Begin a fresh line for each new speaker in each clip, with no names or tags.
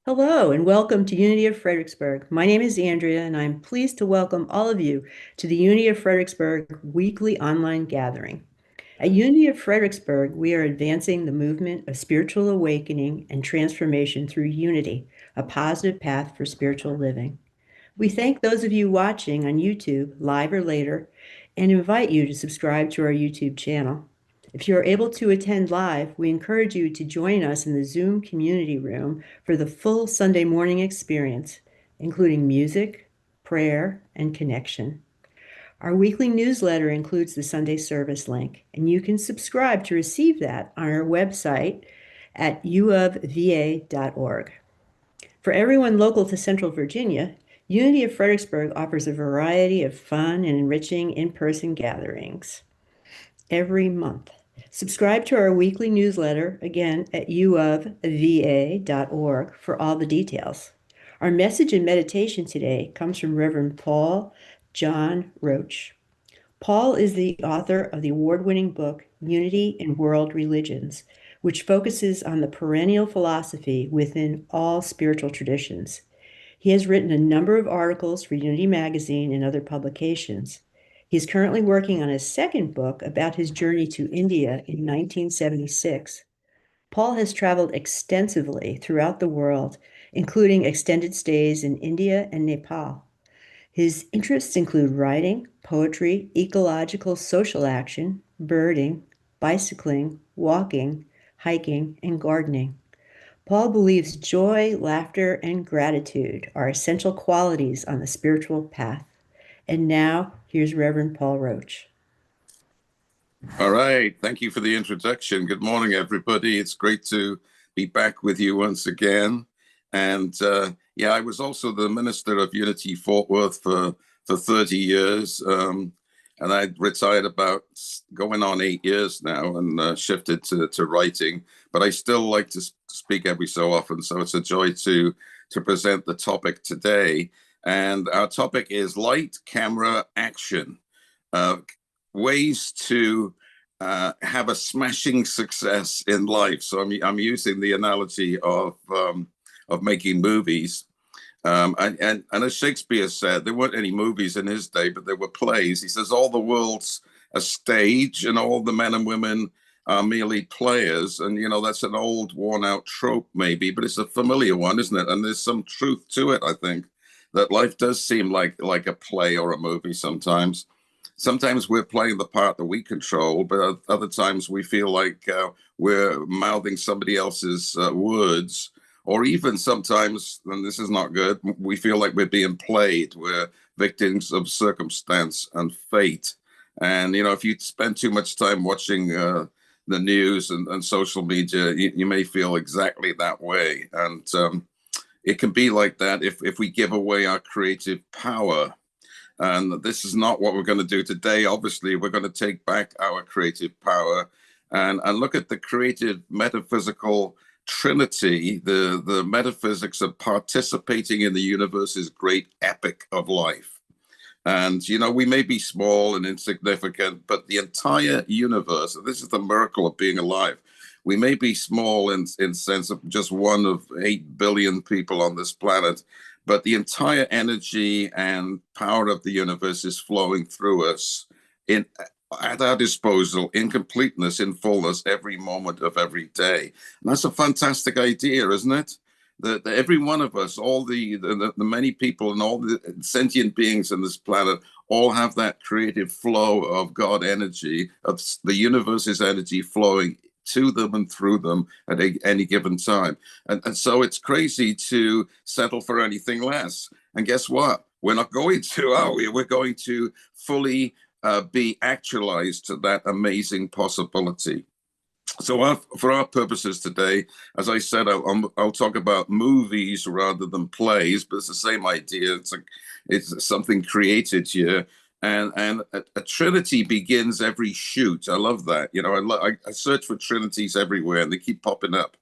Hello and welcome to Unity of Fredericksburg. My name is Andrea and I'm pleased to welcome all of you to the Unity of Fredericksburg weekly online gathering. At Unity of Fredericksburg, we are advancing the movement of spiritual awakening and transformation through unity, a positive path for spiritual living. We thank those of you watching on YouTube, live or later, and invite you to subscribe to our YouTube channel. If you are able to attend live, we encourage you to join us in the Zoom community room for the full Sunday morning experience, including music, prayer, and connection. Our weekly newsletter includes the Sunday service link, and you can subscribe to receive that on our website at uofva.org. For everyone local to Central Virginia, Unity of Fredericksburg offers a variety of fun and enriching in-person gatherings every month. Subscribe to our weekly newsletter, again, at uofva.org for all the details. Our message and meditation today comes from Reverend Paul John Roach. Paul is the author of the award-winning book, Unity in World Religions, which focuses on the perennial philosophy within all spiritual traditions. He has written a number of articles for Unity Magazine and other publications. He's currently working on his second book about his journey to India in 1976. Paul has traveled extensively throughout the world, including extended stays in India and Nepal. His interests include writing, poetry, ecological social action, birding, bicycling, walking, hiking, and gardening. Paul believes joy, laughter, and gratitude are essential qualities on the spiritual path. And now, here's Reverend Paul Roach.
All right. Thank you for the introduction. Good morning, everybody. It's great to be back with you once again. And yeah, I was also the minister of Unity Fort Worth for 30 years. And I retired about going on 8 years now and shifted to writing. But I still like to speak every so often. So it's a joy to present the topic today. And our topic is light, camera, action. Ways to have a smashing success in life. So I'm using the analogy of making movies. And as Shakespeare said, there weren't any movies in his day, but there were plays. He says, all the world's a stage and all the men and women are merely players. And, you know, that's an old worn out trope maybe, but it's a familiar one, isn't it? And there's some truth to it, I think, that life does seem like a play or a movie sometimes. Sometimes we're playing the part that we control, but other times we feel like we're mouthing somebody else's words. Or even sometimes, and this is not good, we feel like we're being played. We're victims of circumstance and fate. And, you know, if you spend too much time watching the news and social media, you may feel exactly that way. And it can be like that if we give away our creative power. And this is not what we're going to do today. Obviously, we're going to take back our creative power and look at the creative metaphysical trinity, the metaphysics of participating in the universe's great epic of life. And, you know, we may be small and insignificant, but the entire universe, and this is the miracle of being alive, we may be small in sense of just one of 8 billion people on this planet, but the entire energy and power of the universe is flowing through us at our disposal in completeness, in fullness, every moment of every day. And that's a fantastic idea, isn't it? That every one of us, all the many people and all the sentient beings on this planet all have that creative flow of God energy, of the universe's energy flowing to them and through them at any given time. And so it's crazy to settle for anything less. And guess what? We're not going to, are we? We're going to fully be actualized to that amazing possibility. So for our purposes today, as I said, I'll talk about movies rather than plays, but it's the same idea. It's something created here. And a trinity begins every shoot. I love that. You know, I search for trinities everywhere and they keep popping up.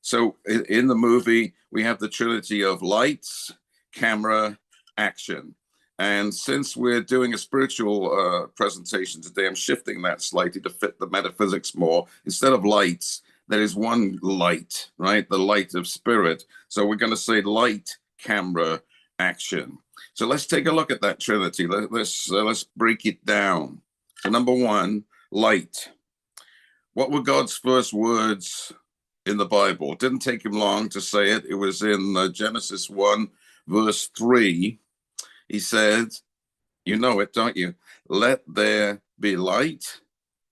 So in the movie, we have the trilogy of lights, camera, action. And since we're doing a spiritual presentation today, I'm shifting that slightly to fit the metaphysics more. Instead of lights, there is one light, right? The light of spirit. So we're going to say light, camera, action. So let's take a look at that trinity. Let's break it down. So number one, light. What were God's first words in the Bible? It didn't take him long to say it. It was in Genesis 1, verse 3. He said, you know it, don't you? Let there be light,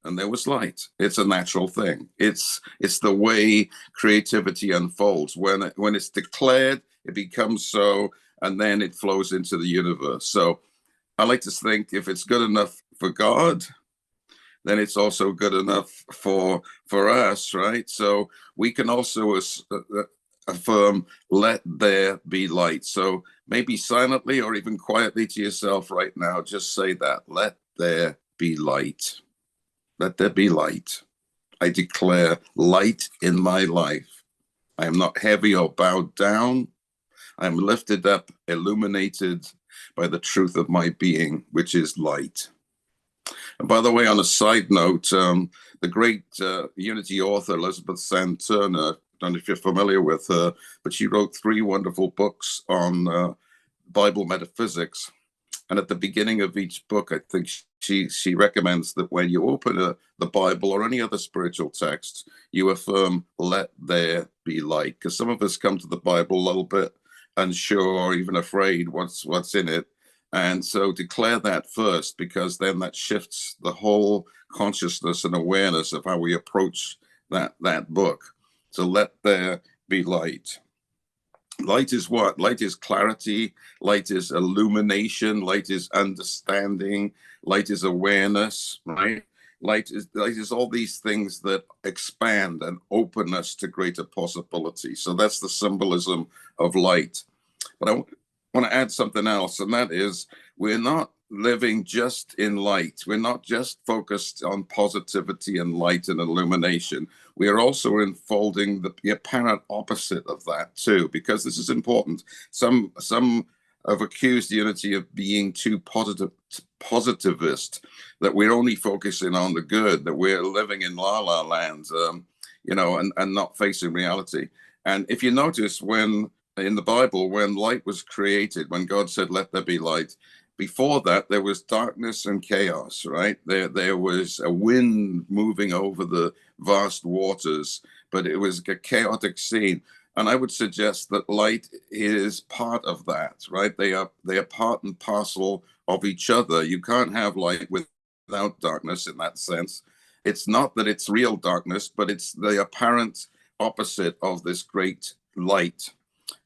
and there was light. It's a natural thing. It's the way creativity unfolds. When it's declared, it becomes so, and then it flows into the universe. So I like to think if it's good enough for God, then it's also good enough for us, right? So we can also affirm, let there be light. So maybe silently or even quietly to yourself right now, just say that, let there be light. Let there be light. I declare light in my life. I am not heavy or bowed down. I am lifted up, illuminated by the truth of my being, which is light. And by the way, on a side note, the great Unity author Elizabeth Sand Turner, I don't know if you're familiar with her, but she wrote 3 wonderful books on Bible metaphysics. And at the beginning of each book, I think she recommends that when you open the Bible or any other spiritual text, you affirm, let there be light. Because some of us come to the Bible a little bit unsure or even afraid what's in it. And so declare that first, because then that shifts the whole consciousness and awareness of how we approach that book. So let there be light. Light is what? Light is clarity. Light is illumination. Light is understanding. Light is awareness, right? Light is all these things that expand and open us to greater possibility. So that's the symbolism of light. But I want to add something else, and that is we're not living just in light. We're not just focused on positivity and light and illumination. We are also unfolding the apparent opposite of that too, because this is important. Some have accused Unity of being too positivist, that we're only focusing on the good, that we're living in la la land, and not facing reality. And if you notice, when in the Bible, when light was created, when God said, let there be light, before that, there was darkness and chaos, right? There was a wind moving over the vast waters, but it was a chaotic scene. And I would suggest that light is part of that, right? They are part and parcel of each other. You can't have light without darkness in that sense. It's not that it's real darkness, but it's the apparent opposite of this great light.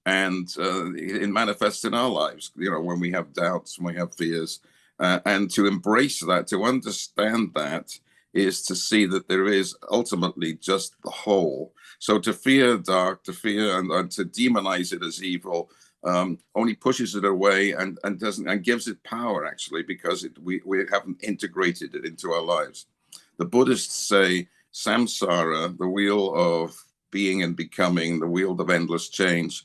And it manifests in our lives, when we have doubts, when we have fears. And to embrace that, to understand that, is to see that there is ultimately just the whole. So to fear dark, to fear and to demonize it as evil, only pushes it away and gives it power, actually, because we haven't integrated it into our lives. The Buddhists say samsara, the wheel of being and becoming, the wheel of endless change.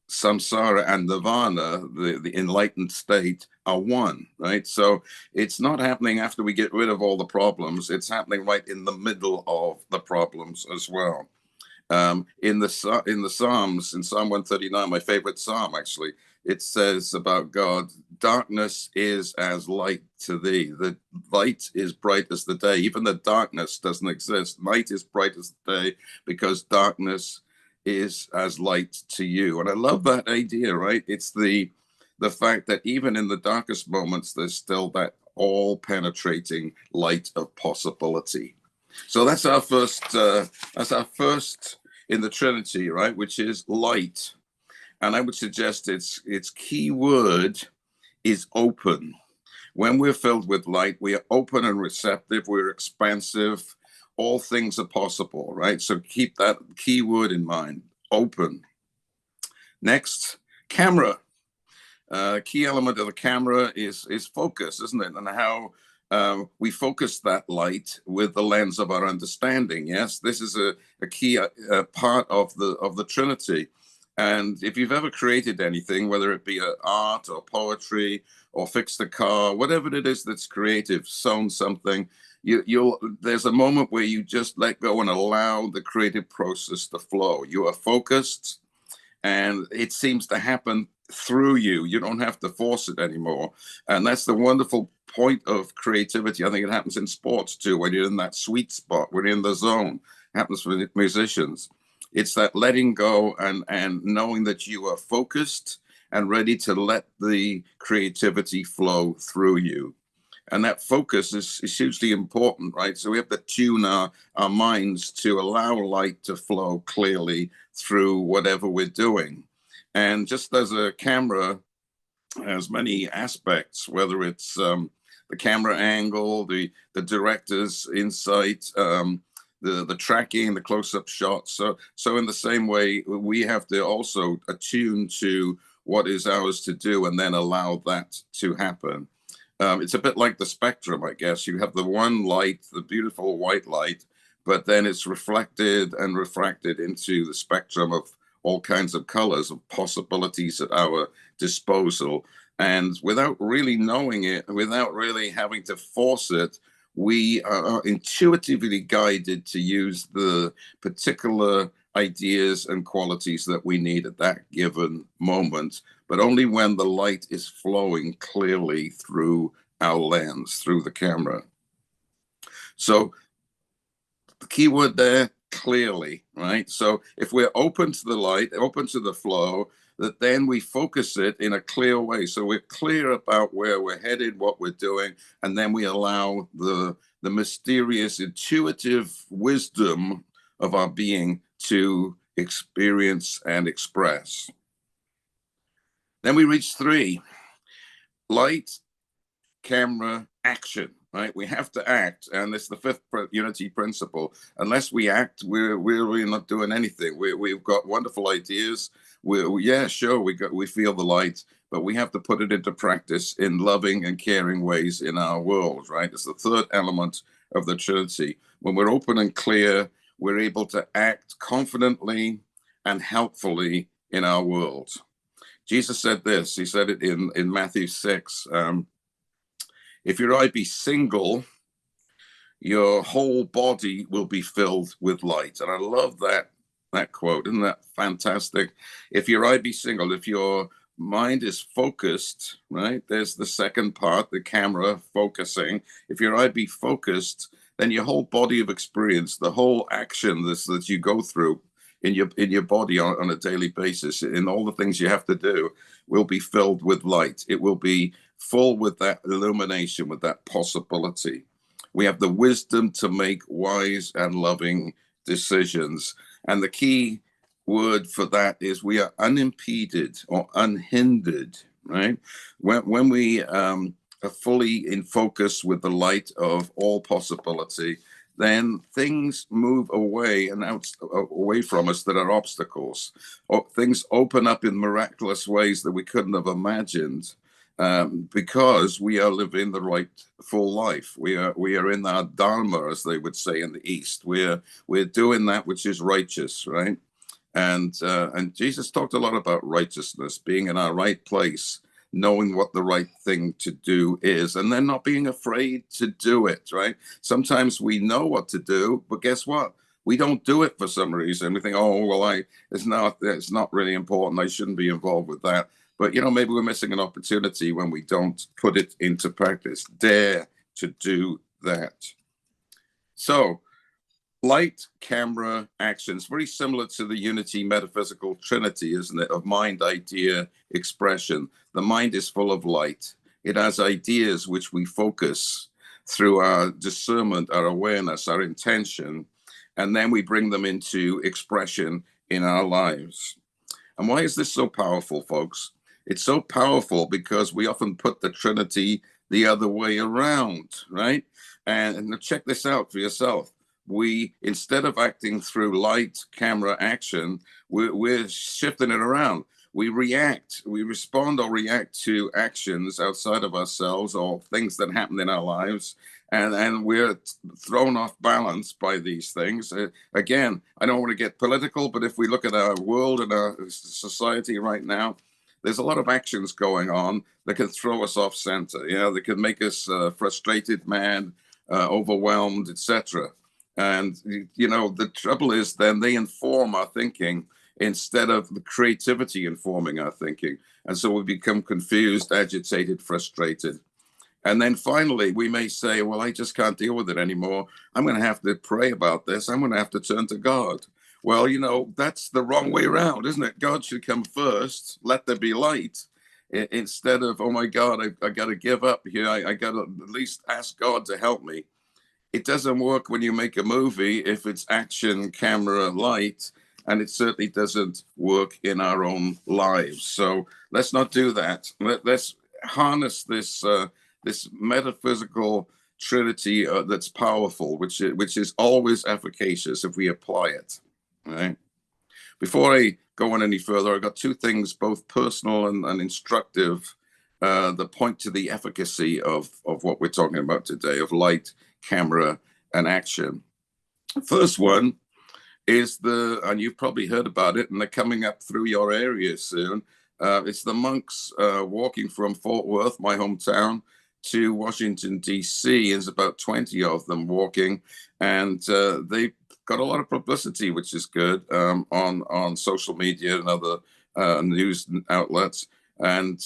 Samsara and nirvana, the enlightened state, are one, right? So it's not happening after we get rid of all the problems. It's happening right in the middle of the problems as well. In the Psalms, in Psalm 139, my favorite Psalm, actually, it says about God, darkness is as light to thee. The light is bright as the day. Even the darkness doesn't exist. Night is bright as the day because darkness is as light to you. And I love that idea, right? It's the fact that even in the darkest moments, there's still that all penetrating light of possibility. So that's our first in the Trinity, right? Which is light. And I would suggest its key word is open. When we're filled with light, we are open and receptive, we're expansive, all things are possible, right? So keep that key word in mind, open. Next, camera. Key element of the camera is focus, isn't it? And how we focus that light with the lens of our understanding. Yes, this is a key part of the Trinity. And if you've ever created anything, whether it be art or poetry or fixed a car, whatever it is that's creative, sewn something, there's a moment where you just let go and allow the creative process to flow. You are focused, and it seems to happen through you. You don't have to force it anymore. And that's the wonderful point of creativity. I think it happens in sports too, when you're in that sweet spot, when you're in the zone. It happens for musicians. It's that letting go and knowing that you are focused and ready to let the creativity flow through you. And that focus is hugely important, right? So we have to tune our minds to allow light to flow clearly through whatever we're doing. And just as a camera has many aspects, whether it's the camera angle, the director's insight, the tracking, the close-up shots. So in the same way, we have to also attune to what is ours to do and then allow that to happen. It's a bit like the spectrum, I guess. You have the one light, the beautiful white light, but then it's reflected and refracted into the spectrum of all kinds of colors, of possibilities at our disposal. And without really knowing it, without really having to force it, we are intuitively guided to use the particular ideas and qualities that we need at that given moment, but only when the light is flowing clearly through our lens, through the camera. So the key word there, clearly, right? So if we're open to the light, open to the flow, that then we focus it in a clear way. So we're clear about where we're headed, what we're doing, and then we allow the mysterious, intuitive wisdom of our being to experience and express. Then we reach 3, light, camera, action, right? We have to act. And it's the 5th unity principle. Unless we act, we're really not doing anything. We've got wonderful ideas. Yeah, sure, we feel the light, but we have to put it into practice in loving and caring ways in our world, right? It's the 3rd element of the Trinity. When we're open and clear, we're able to act confidently and helpfully in our world. Jesus said this, he said it in Matthew 6, if your eye be single, your whole body will be filled with light. And I love that quote. Isn't that fantastic? If your eye be single, if your mind is focused, right? There's the second part, the camera focusing. If your eye be focused, then your whole body of experience, the whole action that you go through in your body on a daily basis, in all the things you have to do, will be filled with light. It will be full with that illumination, with that possibility. We have the wisdom to make wise and loving decisions. And the key word for that is we are unimpeded or unhindered, right? When we are fully in focus with the light of all possibility, then things move away and away from us that are obstacles. Or things open up in miraculous ways that we couldn't have imagined, because we are living the right full life. We are in our dharma, as they would say in the East. We're doing that which is righteous, right? And Jesus talked a lot about righteousness, being in our right place, knowing what the right thing to do is, and then not being afraid to do it, right? Sometimes we know what to do, but guess what? We don't do it for some reason. We think, oh, well, it's not really important. I shouldn't be involved with that. But, maybe we're missing an opportunity when we don't put it into practice. Dare to do that. So, light, camera, actions, very similar to the unity metaphysical trinity, isn't it? Of mind, idea, expression. The mind is full of light. It has ideas which we focus through our discernment, our awareness, our intention, and then we bring them into expression in our lives. And why is this so powerful, folks? It's so powerful because we often put the Trinity the other way around, right? And check this out for yourself. We, instead of acting through light, camera, action, we're shifting it around. we react, we respond or react to actions outside of ourselves or things that happen in our lives. And we're thrown off balance by these things. Again, I don't want to get political, but if we look at our world and our society right now, there's a lot of actions going on that can throw us off center. You know, that can make us frustrated, mad, overwhelmed, etc. And you know, the trouble is, then they inform our thinking instead of the creativity informing our thinking, and so we become confused, agitated, frustrated. And then finally, we may say, well, I just can't deal with it anymore. I'm going to have to pray about this. I'm going to have to turn to God. Well, you know, that's the wrong way around, isn't it? God should come first. Let there be light. Instead of, oh my God, I got to give up here. I got to at least ask God to help me. It doesn't work when you make a movie if it's action, camera, light, and it certainly doesn't work in our own lives. So let's not do that. Let's harness this metaphysical trinity that's powerful, which is always efficacious if we apply it. Right. Before I go on any further, I've got two things, both personal and instructive, that point to the efficacy of what we're talking about today, of light, camera, and action. First one is and you've probably heard about it, and they're coming up through your area soon. It's the monks walking from Fort Worth, my hometown, to Washington, D.C. There's about 20 of them walking, and they got a lot of publicity, which is good, on social media and other news outlets. And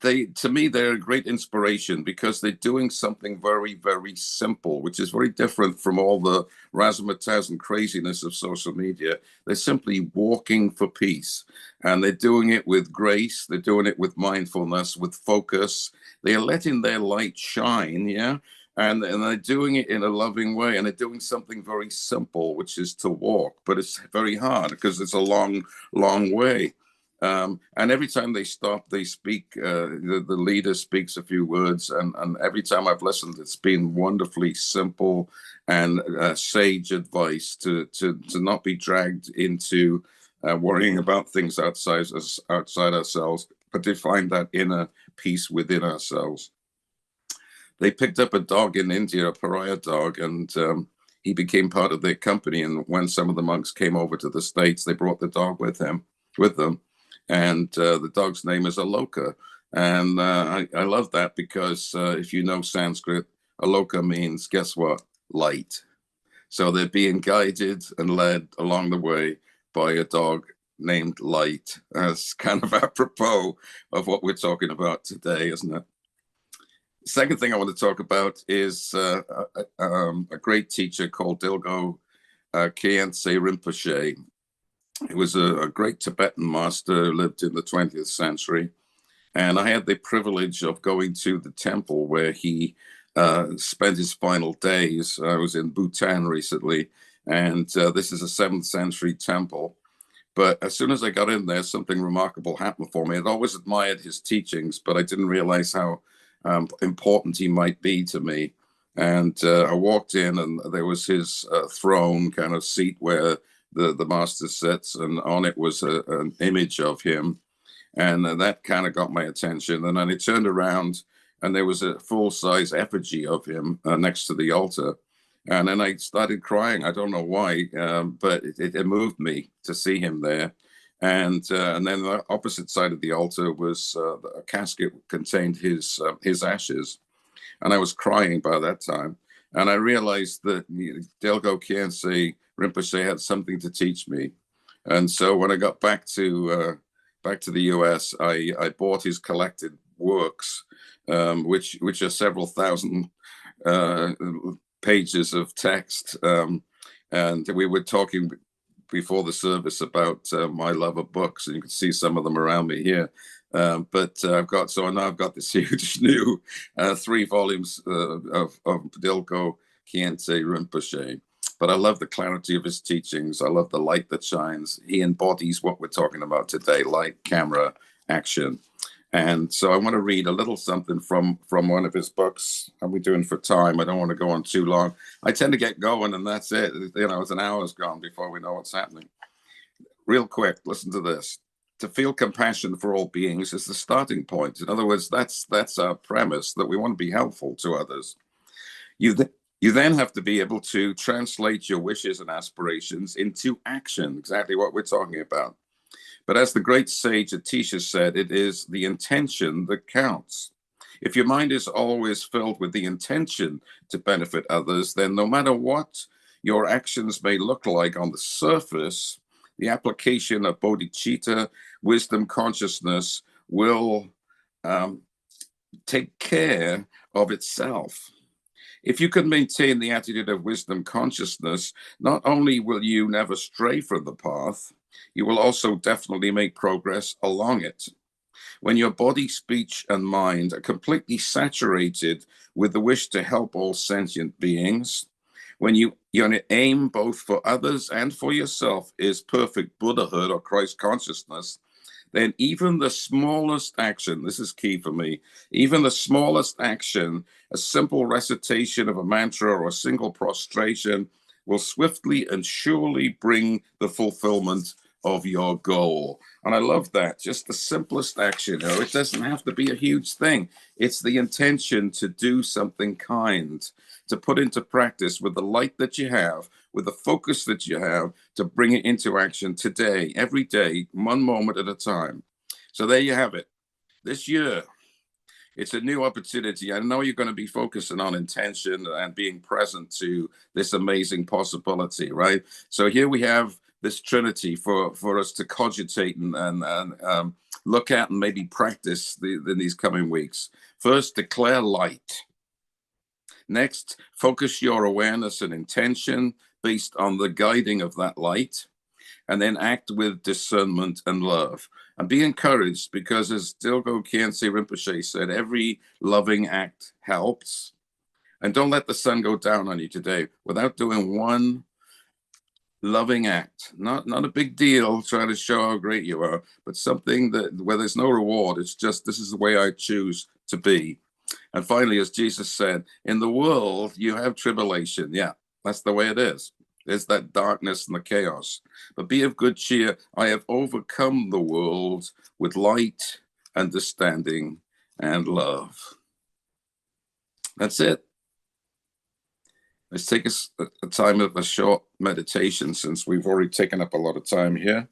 to me, they're a great inspiration because they're doing something very, very simple, which is very different from all the razzmatazz and craziness of social media. They're simply walking for peace, and they're doing it with grace. They're doing it with mindfulness, with focus. They are letting their light shine, yeah, and they're doing it in a loving way, and they're doing something very simple, which is to walk, but it's very hard because it's a long, long way. And every time they stop, they speak. The leader speaks a few words, and every time I've listened, it's been wonderfully simple and sage advice to not be dragged into worrying about things outside ourselves, but to find that inner peace within ourselves. They picked up a dog in India, a pariah dog, and he became part of their company. And when some of the monks came over to the States, they brought the dog with them. And the dog's name is Aloka. And I love that because if you know Sanskrit, Aloka means, guess what? Light. So they're being guided and led along the way by a dog named Light. That's kind of apropos of what we're talking about today, isn't it? Second thing I want to talk about is a great teacher called Dilgo Khyentse Rinpoche. He was a great Tibetan master who lived in the 20th century. And I had the privilege of going to the temple where he spent his final days. I was in Bhutan recently, and this is a 7th century temple. But as soon as I got in there, something remarkable happened for me. I'd always admired his teachings, but I didn't realize how important he might be to me. And I walked in, and there was his throne kind of seat where the master sits, and on it was an image of him. And that kind of got my attention. And then I turned around, and there was a full-size effigy of him next to the altar. And then I started crying. I don't know why, but it moved me to see him there. And then the opposite side of the altar was a casket contained his ashes. And I was crying by that time. And I realized that Dilgo Khyentse Rinpoche had something to teach me. And so when I got back to the US, I bought his collected works, which are several thousand pages of text. And we were talking before the service about my love of books, and you can see some of them around me here. But now I've got this huge new 3 volumes of Dilgo Khyentse Rinpoche. But I love the clarity of his teachings. I love the light that shines. He embodies what we're talking about today: light, camera, action. And so I want to read a little something from one of his books. How are we doing for time? I don't want to go on too long. I tend to get going, and that's it. You know, it's an hour's gone before we know what's happening. Real quick, listen to this. to feel compassion for all beings is the starting point. In other words, that's our premise, that we want to be helpful to others. You, you then have to be able to translate your wishes and aspirations into action, exactly what we're talking about. But as the great sage Atisha said, it is the intention that counts. If your mind is always filled with the intention to benefit others, then no matter what your actions may look like on the surface, the application of bodhicitta, wisdom consciousness, will take care of itself. If you can maintain the attitude of wisdom consciousness, not only will you never stray from the path, you will also definitely make progress along it. When your body, speech, and mind are completely saturated with the wish to help all sentient beings, when your aim both for others and for yourself is perfect Buddhahood or Christ consciousness, then even the smallest action, this is key for me, even the smallest action, a simple recitation of a mantra or a single prostration, will swiftly and surely bring the fulfillment of your goal. And I love that. Just the simplest action. It doesn't have to be a huge thing. It's the intention to do something kind, to put into practice with the light that you have, with the focus that you have, to bring it into action today, every day, one moment at a time. So there you have it. This year, it's a new opportunity. I know you're going to be focusing on intention and being present to this amazing possibility, right? So here we have this trinity for us to cogitate and look at and maybe practice in these coming weeks. First, declare light. Next, focus your awareness and intention based on the guiding of that light, and then act with discernment and love. And be encouraged, because as Dilgo Khyentse Rinpoche said, every loving act helps. And don't let the sun go down on you today without doing one loving act. Not a big deal trying to show how great you are, but something that where there's no reward. It's just, this is the way I choose to be. And finally, as Jesus said, in the world, you have tribulation. Yeah, that's the way it is. There's that darkness and the chaos. But be of good cheer. I have overcome the world with light, understanding, and love. That's it. Let's take a time of a short meditation, since we've already taken up a lot of time here.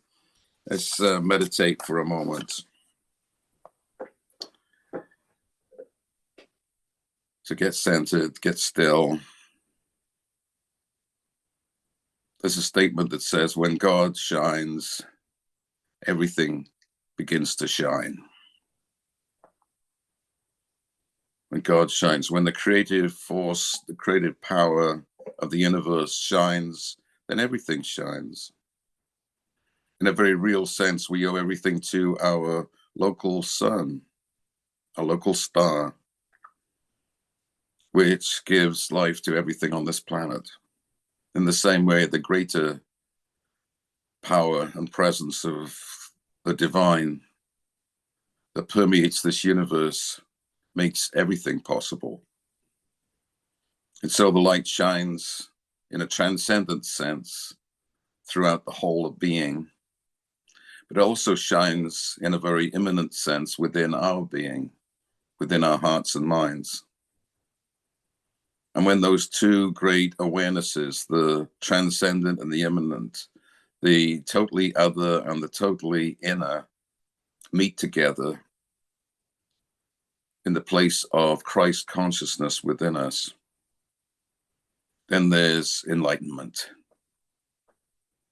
Let's meditate for a moment. So get centered, get still. There's a statement that says, when God shines, everything begins to shine. When God shines, when the creative force, the creative power of the universe shines, then everything shines. In a very real sense, we owe everything to our local sun, a local star, which gives life to everything on this planet. In the same way, the greater power and presence of the divine that permeates this universe makes everything possible. And so the light shines in a transcendent sense throughout the whole of being, but it also shines in a very immanent sense within our being, within our hearts and minds. And when those two great awarenesses, the transcendent and the immanent, the totally other and the totally inner, meet together in the place of Christ consciousness within us, then there's enlightenment,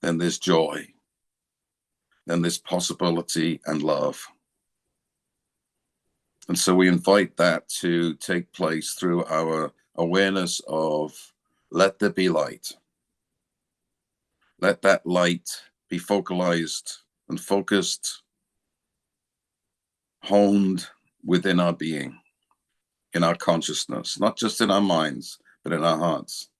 then there's joy, then there's possibility and love. And so we invite that to take place through our awareness of, let there be light. Let that light be focalized and focused, honed within our being, in our consciousness, not just in our minds, but in our hearts.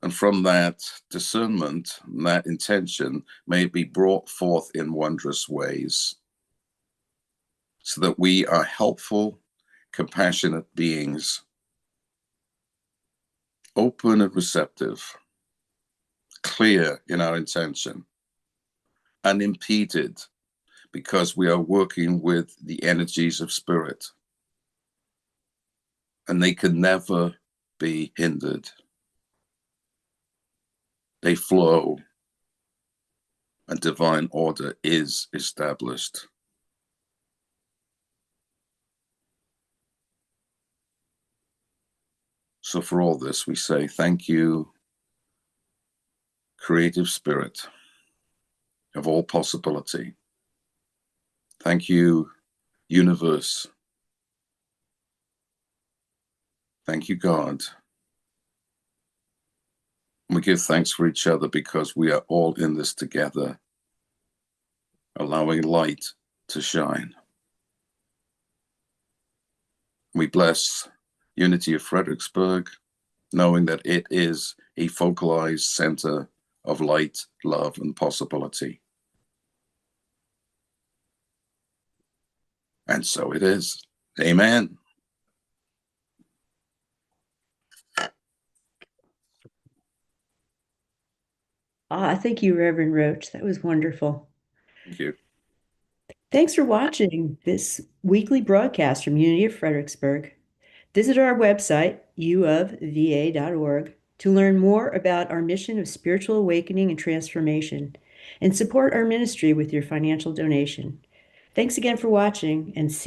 And from that discernment and that intention, may it be brought forth in wondrous ways, so that we are helpful, compassionate beings, open and receptive, clear in our intention, unimpeded because we are working with the energies of spirit, and they can never be hindered. They flow, and divine order is established. So for all this, we say thank you, creative spirit of all possibility. Thank you, universe. Thank you, God. We give thanks for each other because we are all in this together, allowing light to shine. We bless Unity of Fredericksburg, knowing that it is a focalized center of light, love, and possibility. And so it is. Amen.
Thank you, Reverend Roach. That was wonderful.
Thank you.
Thanks for watching this weekly broadcast from Unity of Fredericksburg. Visit our website, uofva.org, to learn more about our mission of spiritual awakening and transformation, and support our ministry with your financial donation. Thanks again for watching, and see